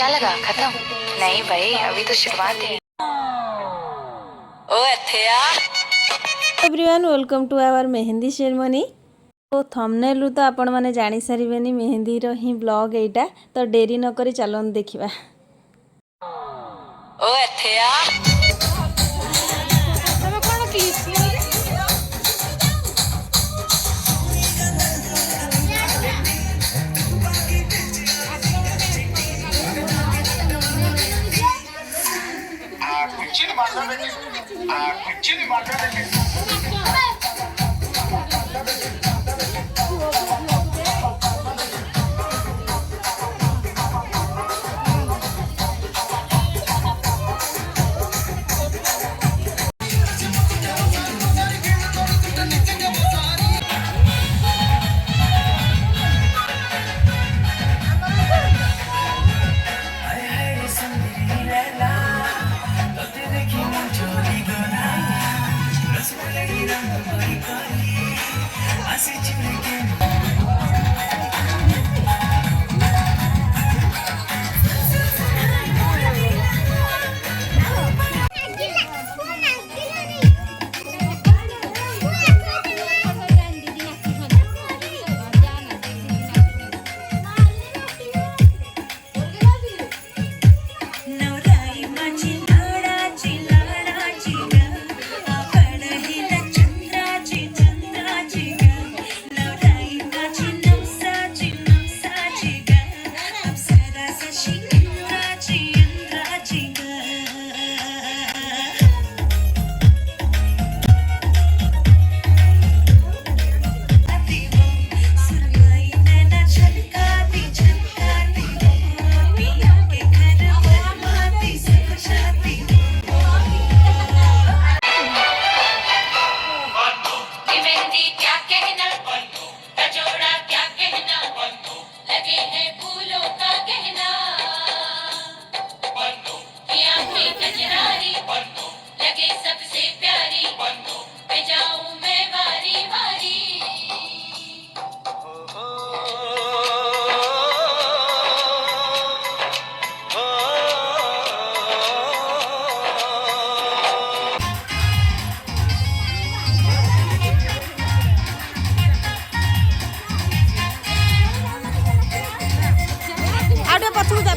क्या लगा खत्म? नहीं भाई, अभी तो शुरुआत है। ओ एथिया everyone welcome to our mehndi ceremony. तो थंबनेल तो आपण मैंने जानी सारे मेहंदी ही ब्लॉग एटा। तो डेरी नक चलन देखा। ओ एथिया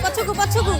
पछकू पछकू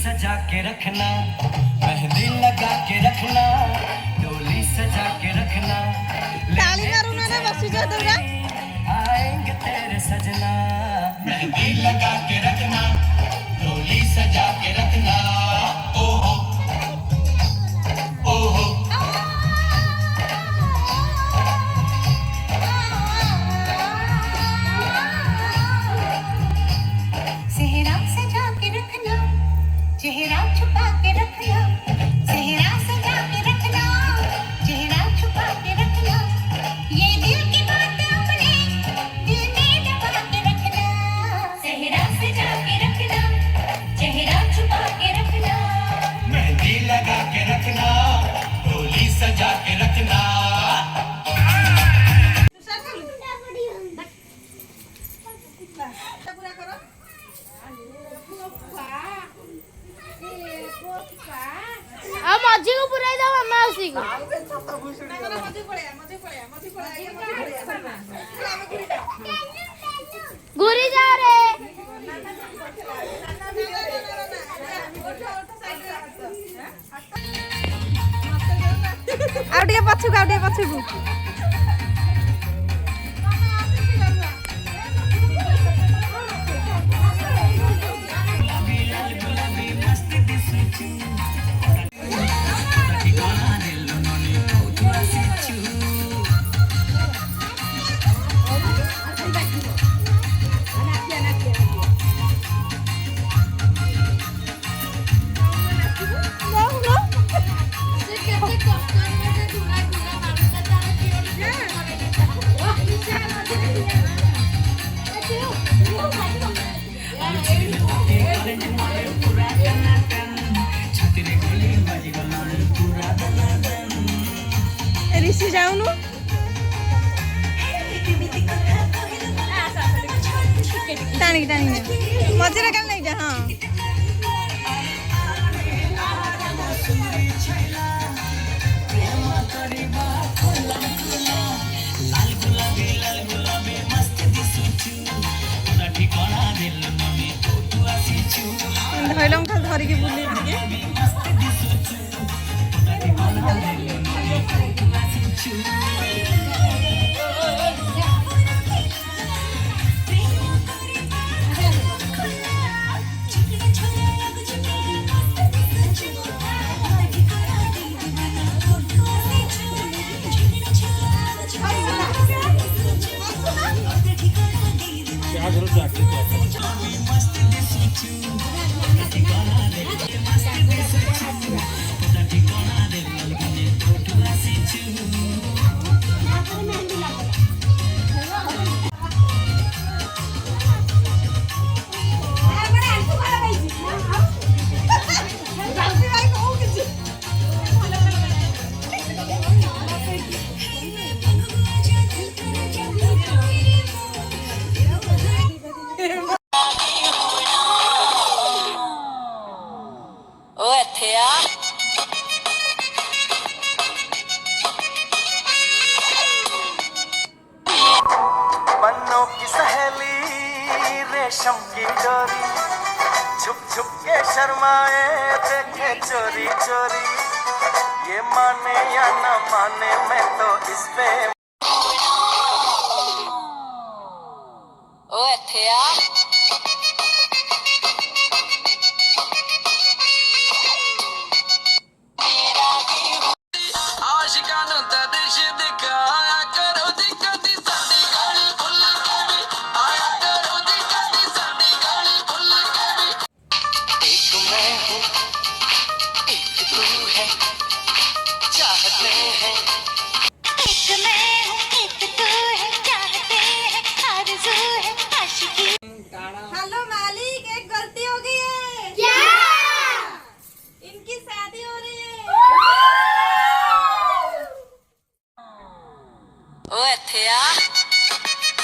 सजा के रखना, मेहंदी लगा के रखना, डोली सजा के रखना, ताली मारू ना बस जा दूंगा आएंगे तेरे सजना, मेहंदी लगा के रखना, डोली सजा के रखना। ओहो ओहो सेहरा सजा के रखना, चेहरा छुपा के रखना, सेहरा सजा के रखना, चेहरा छुपा के रखना, ये दिल की बात अपने दिल में दबा के रखना, सेहरा सजा के रखना, चेहरा छुपा के रखना, मेहंदी लगा के रखना, डोली सजा के रखना। आ मजी को पुराई दो माउसी को घुरी जा रे ଆଉ ଟିକେ ପଛକୁ ଆଉ ଟିକେ ପଛକୁ ऋषि जाऊनु टाणी टाणी मझे काल नहीं जा हाँ धैलम खाली धरिकी बुली ओ ਇੱਥੇ ਆ पन्नों की सहेली रेशम की डोरी, छुप छुप के शर्माए देखे चोरी चोरी, ये माने या न माने मैं तो इस पे ओ ਇੱਥੇ ਆ